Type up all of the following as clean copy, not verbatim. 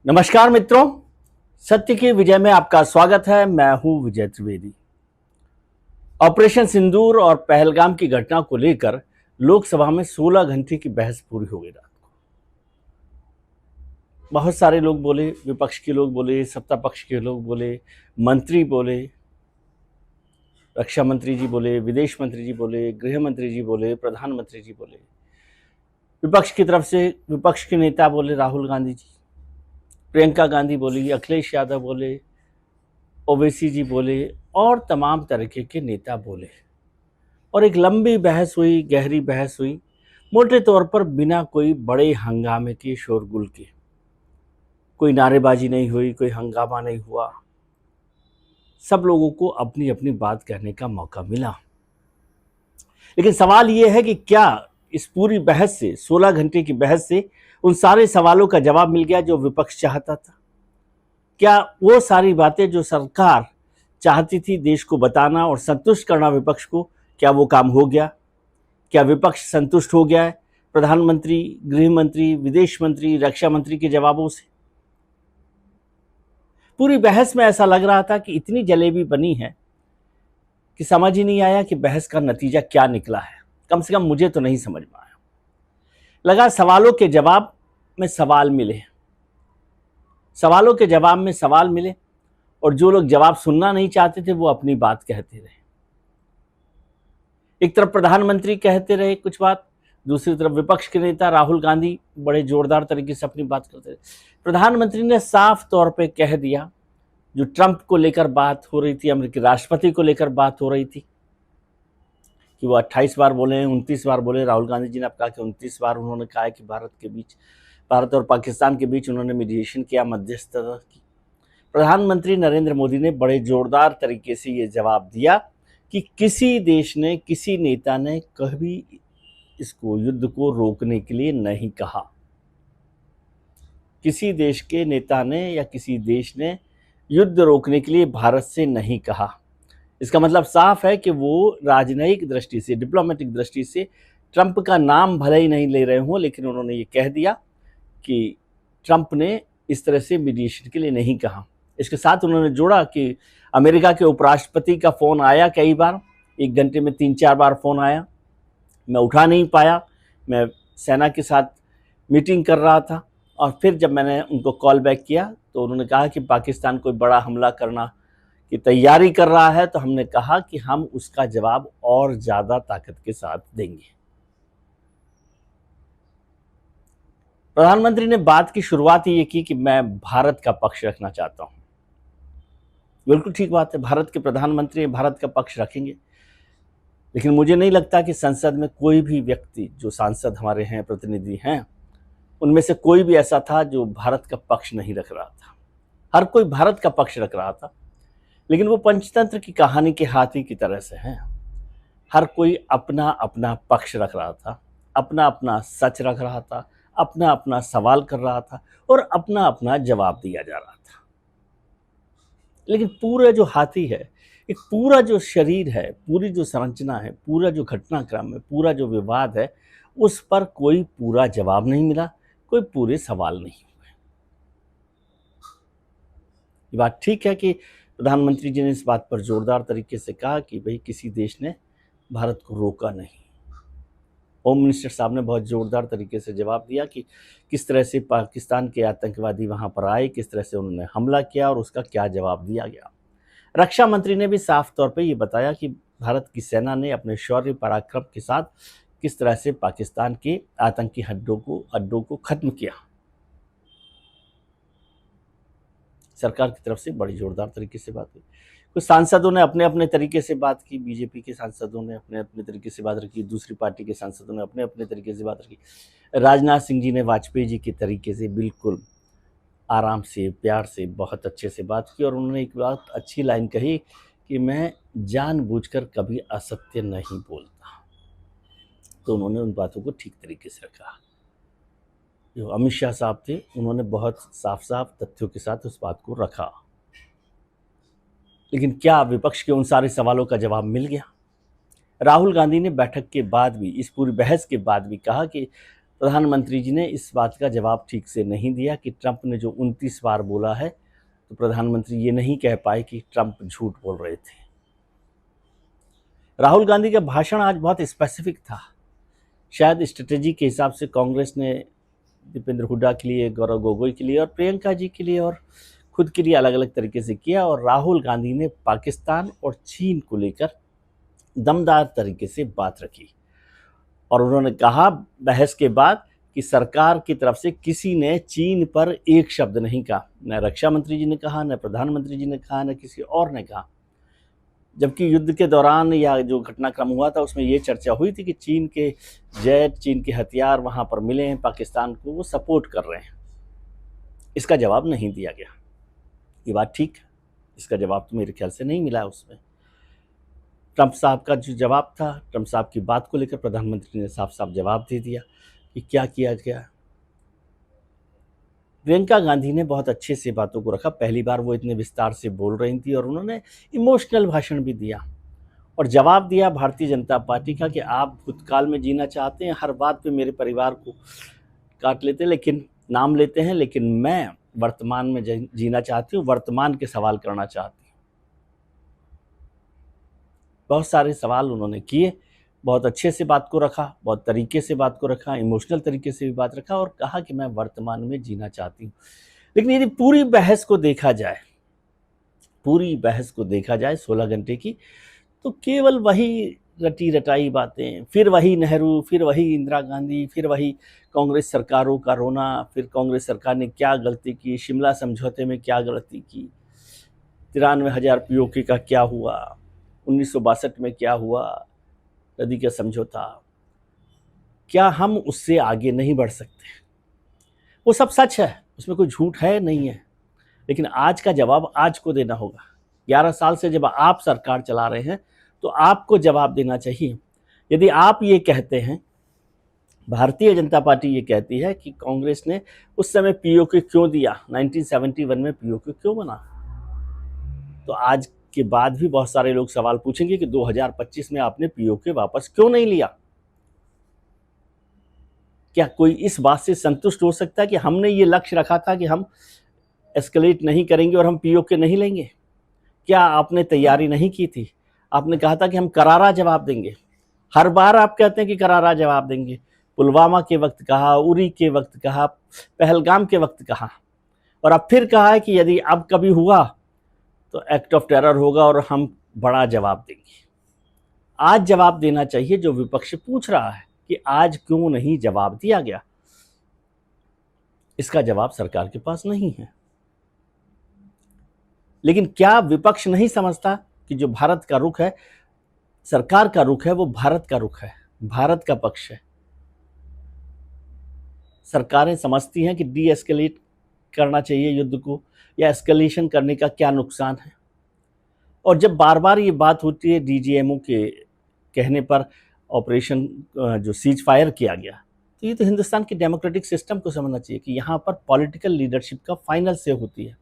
नमस्कार मित्रों, सत्य की विजय में आपका स्वागत है। मैं हूं विजय त्रिवेदी। ऑपरेशन सिंदूर और पहलगाम की घटना को लेकर लोकसभा में 16 घंटे की बहस पूरी हो गई रात को। बहुत सारे लोग बोले, विपक्ष के लोग बोले, सत्ता पक्ष के लोग बोले, मंत्री बोले, रक्षा मंत्री जी बोले, विदेश मंत्री जी बोले, गृह मंत्री जी बोले, प्रधानमंत्री जी बोले। विपक्ष की तरफ से विपक्ष के नेता बोले, राहुल गांधी जी, प्रियंका गांधी बोली, अखिलेश यादव बोले, ओवैसी जी बोले और तमाम तरीके के नेता बोले और एक लंबी बहस हुई, गहरी बहस हुई, मोटे तौर पर बिना कोई बड़े हंगामे के, शोरगुल के। कोई नारेबाजी नहीं हुई, कोई हंगामा नहीं हुआ। सब लोगों को अपनी अपनी बात कहने का मौका मिला। लेकिन सवाल यह है कि क्या इस पूरी बहस से, 16 घंटे की बहस से, उन सारे सवालों का जवाब मिल गया जो विपक्ष चाहता था? क्या वो सारी बातें जो सरकार चाहती थी देश को बताना और संतुष्ट करना विपक्ष को, क्या वो काम हो गया? क्या विपक्ष संतुष्ट हो गया है प्रधानमंत्री, गृह मंत्री, विदेश मंत्री, रक्षा मंत्री के जवाबों से? पूरी बहस में ऐसा लग रहा था कि इतनी जलेबी बनी है कि समझ ही नहीं आया कि बहस का नतीजा क्या निकला है। कम से कम मुझे तो नहीं समझ में आया। लगा सवालों के जवाब में सवाल मिले, सवालों के जवाब में सवाल मिले, और जो लोग जवाब सुनना नहीं चाहते थे वो अपनी बात कहते रहे। एक तरफ प्रधानमंत्री कहते रहे कुछ बात, दूसरी तरफ विपक्ष के नेता राहुल गांधी बड़े जोरदार तरीके से अपनी बात करते रहे। प्रधानमंत्री ने साफ तौर पे कह दिया, जो ट्रंप को लेकर बात हो रही थी, अमेरिकी राष्ट्रपति को लेकर बात हो रही थी, कि वो 28 बार बोले, 29 बार बोले। राहुल गांधी जी ने कहा कि 29 बार उन्होंने कहा कि भारत और पाकिस्तान के बीच उन्होंने मीडिएशन किया, मध्यस्थता की। प्रधानमंत्री नरेंद्र मोदी ने बड़े जोरदार तरीके से ये जवाब दिया कि किसी देश ने, किसी नेता ने कभी इसको, युद्ध को रोकने के लिए नहीं कहा। किसी देश के नेता ने या किसी देश ने युद्ध रोकने के लिए भारत से नहीं कहा। इसका मतलब साफ है कि वो राजनयिक दृष्टि से, डिप्लोमेटिक दृष्टि से ट्रंप का नाम भले ही नहीं ले रहे हों, लेकिन उन्होंने ये कह दिया कि ट्रंप ने इस तरह से मीडिएशन के लिए नहीं कहा। इसके साथ उन्होंने जोड़ा कि अमेरिका के उपराष्ट्रपति का फ़ोन आया कई बार, 1 घंटे में 3-4 बार फ़ोन आया, मैं उठा नहीं पाया, मैं सेना के साथ मीटिंग कर रहा था। और फिर जब मैंने उनको कॉल बैक किया तो उन्होंने कहा कि पाकिस्तान कोई बड़ा हमला करना की तैयारी कर रहा है, तो हमने कहा कि हम उसका जवाब और ज़्यादा ताकत के साथ देंगे। प्रधानमंत्री ने बात की शुरुआत ये की कि मैं भारत का पक्ष रखना चाहता हूं। बिल्कुल ठीक बात है, भारत के प्रधानमंत्री भारत का पक्ष रखेंगे। लेकिन मुझे नहीं लगता कि संसद में कोई भी व्यक्ति, जो सांसद हमारे हैं, प्रतिनिधि हैं, उनमें से कोई भी ऐसा था जो भारत का पक्ष नहीं रख रहा था। हर कोई भारत का पक्ष रख रहा था, लेकिन वो पंचतंत्र की कहानी के हाथी की तरह से हैं। हर कोई अपना अपना पक्ष रख रहा था, अपना अपना सच रख रहा था, अपना अपना सवाल कर रहा था और अपना अपना जवाब दिया जा रहा था। लेकिन पूरा जो हाथी है, एक पूरा जो शरीर है, पूरी जो संरचना है, पूरा जो घटनाक्रम है, पूरा जो विवाद है, उस पर कोई पूरा जवाब नहीं मिला, कोई पूरे सवाल नहीं हुए। ये बात ठीक है कि प्रधानमंत्री जी ने इस बात पर जोरदार तरीके से कहा कि भाई किसी देश ने भारत को रोका नहीं। होम मिनिस्टर साहब ने बहुत ज़ोरदार तरीके से जवाब दिया कि किस तरह से पाकिस्तान के आतंकवादी वहाँ पर आए, किस तरह से उन्होंने हमला किया और उसका क्या जवाब दिया गया। रक्षा मंत्री ने भी साफ तौर पे ये बताया कि भारत की सेना ने अपने शौर्य पराक्रम के साथ किस तरह से पाकिस्तान के आतंकी अड्डों को ख़त्म किया। सरकार की तरफ से बड़ी जोरदार तरीके से बात हुई। कुछ सांसदों ने अपने अपने तरीके से बात की, बीजेपी के सांसदों ने अपने अपने तरीके से बात रखी, दूसरी पार्टी के सांसदों ने अपने अपने तरीके से बात रखी। राजनाथ सिंह जी ने वाजपेयी जी के तरीके से बिल्कुल आराम से, प्यार से, बहुत अच्छे से बात की और उन्होंने एक बात अच्छी लाइन कही कि मैं जानबूझकर कभी असत्य नहीं बोलता। तो उन्होंने उन बातों को ठीक तरीके से रखा। जो अमित शाह साहब थे, उन्होंने बहुत साफ साफ तथ्यों के साथ उस बात को रखा। लेकिन क्या विपक्ष के उन सारे सवालों का जवाब मिल गया? राहुल गांधी ने बैठक के बाद भी, इस पूरी बहस के बाद भी कहा कि प्रधानमंत्री जी ने इस बात का जवाब ठीक से नहीं दिया कि ट्रंप ने जो 29 बार बोला है, तो प्रधानमंत्री ये नहीं कह पाए कि ट्रंप झूठ बोल रहे थे। राहुल गांधी का भाषण आज बहुत स्पेसिफिक था। शायद स्ट्रेटेजी के हिसाब से कांग्रेस ने दीपेंद्र हुड्डा के लिए, गौरव गोगोई के लिए और प्रियंका जी के लिए और खुद के लिए अलग अलग तरीके से किया, और राहुल गांधी ने पाकिस्तान और चीन को लेकर दमदार तरीके से बात रखी। और उन्होंने कहा बहस के बाद कि सरकार की तरफ से किसी ने चीन पर एक शब्द नहीं कहा, न रक्षा मंत्री जी ने कहा, न प्रधानमंत्री जी ने कहा, न किसी और ने कहा। जबकि युद्ध के दौरान या जो घटनाक्रम हुआ था उसमें ये चर्चा हुई थी कि चीन के जेट, चीन के हथियार वहाँ पर मिले हैं, पाकिस्तान को वो सपोर्ट कर रहे हैं। इसका जवाब नहीं दिया गया। ये बात ठीक है, इसका जवाब तो मेरे ख्याल से नहीं मिला उसमें। ट्रंप साहब का जो जवाब था, ट्रंप साहब की बात को लेकर प्रधानमंत्री ने साफ साफ जवाब दे दिया कि क्या किया गया। प्रियंका गांधी ने बहुत अच्छे से बातों को रखा। पहली बार वो इतने विस्तार से बोल रही थी और उन्होंने इमोशनल भाषण भी दिया और जवाब दिया भारतीय जनता पार्टी का कि आप भूतकाल में जीना चाहते हैं, हर बात पे मेरे परिवार को काट लेते लेकिन नाम लेते हैं, लेकिन मैं वर्तमान में जीना चाहती हूँ, वर्तमान के सवाल करना चाहती हूँ। बहुत सारे सवाल उन्होंने किए, बहुत अच्छे से बात को रखा, बहुत तरीके से बात को रखा, इमोशनल तरीके से भी बात रखा और कहा कि मैं वर्तमान में जीना चाहती हूँ। लेकिन यदि पूरी बहस को देखा जाए 16 घंटे की, तो केवल वही रटी रटाई बातें, फिर वही नेहरू, फिर वही इंदिरा गांधी, फिर वही कांग्रेस सरकारों का रोना, फिर कांग्रेस सरकार ने क्या गलती की, शिमला समझौते में क्या गलती की, 93,000 पीओके का क्या हुआ, 1962 में क्या हुआ, नदी का समझौता, क्या हम उससे आगे नहीं बढ़ सकते? वो सब सच है, उसमें कोई झूठ है नहीं है, लेकिन आज का जवाब आज को देना होगा। 11 साल से जब आप सरकार चला रहे हैं तो आपको जवाब देना चाहिए। यदि आप ये कहते हैं, भारतीय जनता पार्टी ये कहती है कि कांग्रेस ने उस समय पीओके क्यों दिया, 1971 में पीओके क्यों बना, तो आज के बाद भी बहुत सारे लोग सवाल पूछेंगे कि 2025 में आपने पीओके वापस क्यों नहीं लिया। क्या कोई इस बात से संतुष्ट हो सकता है कि हमने ये लक्ष्य रखा था कि हम एस्केलेट नहीं करेंगे और हम पीओके नहीं लेंगे? क्या आपने तैयारी नहीं की थी? आपने कहा था कि हम करारा जवाब देंगे। हर बार आप कहते हैं कि करारा जवाब देंगे। पुलवामा के वक्त कहा, उरी के वक्त कहा, पहलगाम के वक्त कहा, और अब फिर कहा है कि यदि अब कभी हुआ तो एक्ट ऑफ टेरर होगा और हम बड़ा जवाब देंगे। आज जवाब देना चाहिए। जो विपक्ष पूछ रहा है कि आज क्यों नहीं जवाब दिया गया, इसका जवाब सरकार के पास नहीं है। लेकिन क्या विपक्ष नहीं समझता कि जो भारत का रुख है, सरकार का रुख है, वो भारत का रुख है, भारत का पक्ष है। सरकारें समझती हैं कि डी एस्केलेट करना चाहिए युद्ध को, या एस्केलेशन करने का क्या नुकसान है। और जब बार बार ये बात होती है डीजीएमओ के कहने पर ऑपरेशन जो सीज फायर किया गया, तो ये तो हिंदुस्तान के डेमोक्रेटिक सिस्टम को समझना चाहिए कि यहाँ पर पॉलिटिकल लीडरशिप का फाइनल से होती है।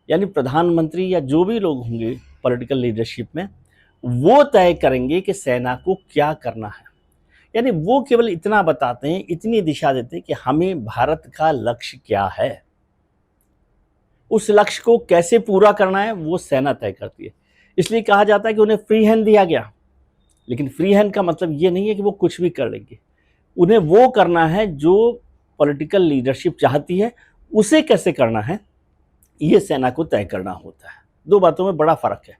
यानी प्रधानमंत्री या जो भी लोग होंगे पॉलिटिकल लीडरशिप में, वो तय करेंगे कि सेना को क्या करना है। यानी वो केवल इतना बताते हैं, इतनी दिशा देते हैं कि हमें भारत का लक्ष्य क्या है, उस लक्ष्य को कैसे पूरा करना है वो सेना तय करती है। इसलिए कहा जाता है कि उन्हें फ्री हैंड दिया गया, लेकिन फ्री हैंड का मतलब ये नहीं है कि वो कुछ भी कर लेंगे। उन्हें वो करना है जो पॉलिटिकल लीडरशिप चाहती है, उसे कैसे करना है ये सेना को तय करना होता है। दो बातों में बड़ा फर्क है।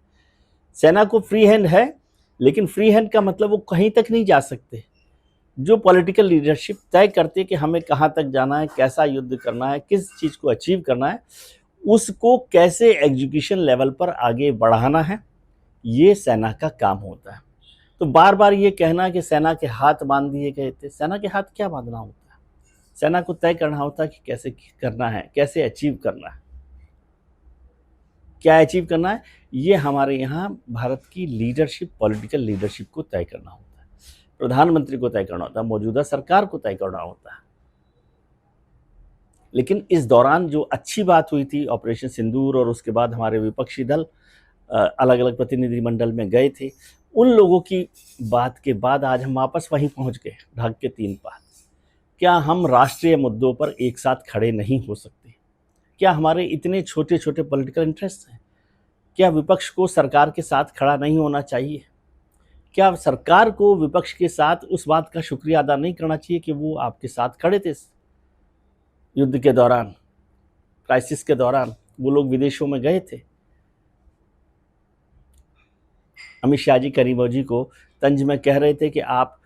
सेना को फ्री हैंड है, लेकिन फ्री हैंड का मतलब वो कहीं तक नहीं जा सकते। जो पॉलिटिकल लीडरशिप तय करती है कि हमें कहाँ तक जाना है, कैसा युद्ध करना है, किस चीज़ को अचीव करना है, उसको कैसे एग्जीक्यूशन लेवल पर आगे बढ़ाना है, ये सेना का काम होता है। तो बार बार ये कहना कि सेना के हाथ बांध दिए गए थे, सेना के हाथ क्या बांधना होता है? सेना को तय करना होता है कि कैसे करना है, कैसे अचीव करना है, क्या अचीव करना है। ये हमारे यहाँ भारत की लीडरशिप, पॉलिटिकल लीडरशिप को तय करना होता है, प्रधानमंत्री को तय करना होता है, मौजूदा सरकार को तय करना होता है। लेकिन इस दौरान जो अच्छी बात हुई थी ऑपरेशन सिंदूर, और उसके बाद हमारे विपक्षी दल अलग अलग प्रतिनिधिमंडल में गए थे, उन लोगों की बात के बाद आज हम वापस वहीं पहुंच गए, ढाक के 3 पात। क्या हम राष्ट्रीय मुद्दों पर एक साथ खड़े नहीं हो सकते? क्या हमारे इतने छोटे छोटे पॉलिटिकल इंटरेस्ट हैं? क्या विपक्ष को सरकार के साथ खड़ा नहीं होना चाहिए? क्या सरकार को विपक्ष के साथ उस बात का शुक्रिया अदा नहीं करना चाहिए कि वो आपके साथ खड़े थे युद्ध के दौरान, क्राइसिस के दौरान? वो लोग विदेशों में गए थे। अमित शाह जी करीमो जी को तंज में कह रहे थे कि आप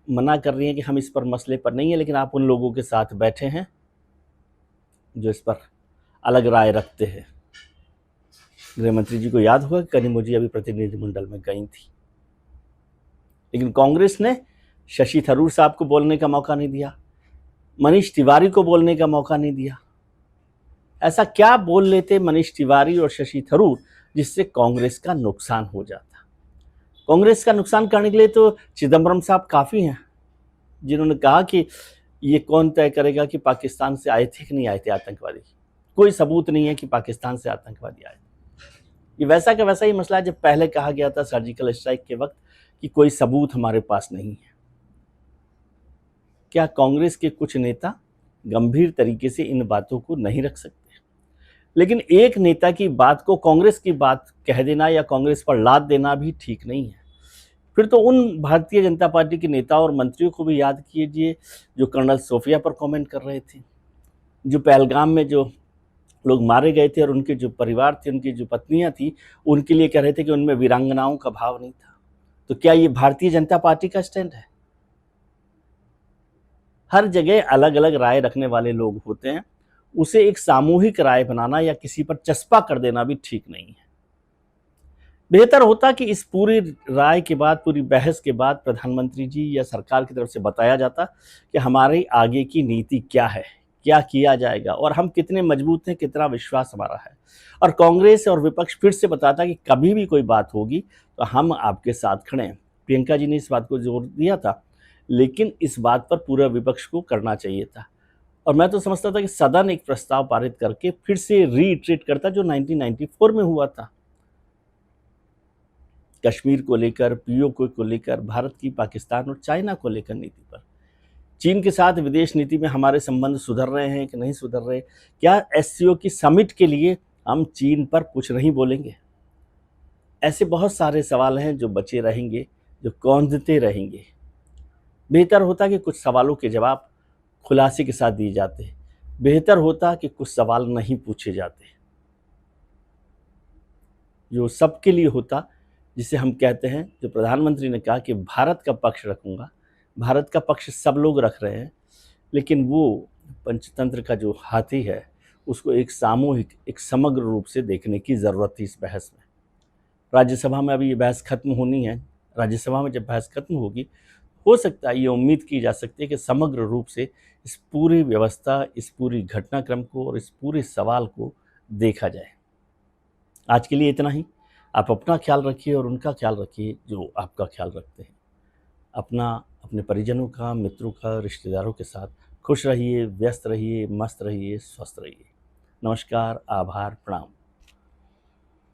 मना कर रही हैं कि हम इस पर मसले पर नहीं है, लेकिन आप उन लोगों के साथ बैठे हैं जो इस पर अलग राय रखते हैं। गृह मंत्री जी को याद होगा कि करीमो जी अभी प्रतिनिधिमंडल में गई थी, लेकिन कांग्रेस ने शशि थरूर साहब को बोलने का मौका नहीं दिया, मनीष तिवारी को बोलने का मौका नहीं दिया। ऐसा क्या बोल लेते मनीष तिवारी और शशि थरूर जिससे कांग्रेस का नुकसान हो जाता? कांग्रेस का नुकसान करने के लिए तो चिदम्बरम साहब काफ़ी हैं, जिन्होंने कहा कि ये कौन तय करेगा कि पाकिस्तान से आए थे कि नहीं आए थे आतंकवादी। कोई सबूत नहीं है कि पाकिस्तान से आतंकवादी आए। ये वैसा का वैसा ही मसला है जब पहले कहा गया था सर्जिकल स्ट्राइक के वक्त कि कोई सबूत हमारे पास नहीं है। क्या कांग्रेस के कुछ नेता गंभीर तरीके से इन बातों को नहीं रख सकते? लेकिन एक नेता की बात को कांग्रेस की बात कह देना या कांग्रेस पर लाद देना भी ठीक नहीं है। फिर तो उन भारतीय जनता पार्टी के नेता और मंत्रियों को भी याद कीजिए जो कर्नल सोफिया पर कमेंट कर रहे थे, जो पहलगाम में जो लोग मारे गए थे और उनके जो परिवार थे, उनकी जो पत्नियां थी, उनके लिए कह रहे थे कि उनमें वीरांगनाओं का भाव नहीं था। तो क्या ये भारतीय जनता पार्टी का स्टैंड है? हर जगह अलग अलग राय रखने वाले लोग होते हैं, उसे एक सामूहिक राय बनाना या किसी पर चस्पा कर देना भी ठीक नहीं है। बेहतर होता कि इस पूरी राय के बाद, पूरी बहस के बाद प्रधानमंत्री जी या सरकार की तरफ से बताया जाता कि हमारी आगे की नीति क्या है, क्या किया जाएगा और हम कितने मजबूत हैं, कितना विश्वास हमारा है। और कांग्रेस और विपक्ष फिर से बताता कि कभी भी कोई बात होगी तो हम आपके साथ खड़े हैं। प्रियंका जी ने इस बात को जोर दिया था, लेकिन इस बात पर पूरा विपक्ष को करना चाहिए था। और मैं तो समझता था कि सदन एक प्रस्ताव पारित करके फिर से रीइटरेट करता जो 1994 में हुआ था, कश्मीर को लेकर, पीओके को लेकर, भारत की पाकिस्तान और चाइना को लेकर नीति पर। चीन के साथ विदेश नीति में हमारे संबंध सुधर रहे हैं कि नहीं सुधर रहे? क्या एससीओ की समिट के लिए हम चीन पर कुछ नहीं बोलेंगे? ऐसे बहुत सारे सवाल हैं जो बचे रहेंगे, जो कौंधते रहेंगे। बेहतर होता कि कुछ सवालों के जवाब खुलासे के साथ दिए जाते, बेहतर होता कि कुछ सवाल नहीं पूछे जाते, जो सबके लिए होता, जिसे हम कहते हैं, जो प्रधानमंत्री ने कहा कि भारत का पक्ष रखूंगा। भारत का पक्ष सब लोग रख रहे हैं, लेकिन वो पंचतंत्र का जो हाथी है उसको एक सामूहिक, एक समग्र रूप से देखने की ज़रूरत थी इस बहस में। राज्यसभा में अभी ये बहस खत्म होनी है। राज्यसभा में जब बहस खत्म होगी, हो सकता है, ये उम्मीद की जा सकती है कि समग्र रूप से इस पूरी व्यवस्था, इस पूरी घटनाक्रम को और इस पूरे सवाल को देखा जाए। आज के लिए इतना ही। आप अपना ख्याल रखिए और उनका ख्याल रखिए जो आपका ख्याल रखते हैं। अपना, अपने परिजनों का, मित्रों का, रिश्तेदारों के साथ खुश रहिए, व्यस्त रहिए, मस्त रहिए, स्वस्थ रहिए। नमस्कार, आभार, प्रणाम।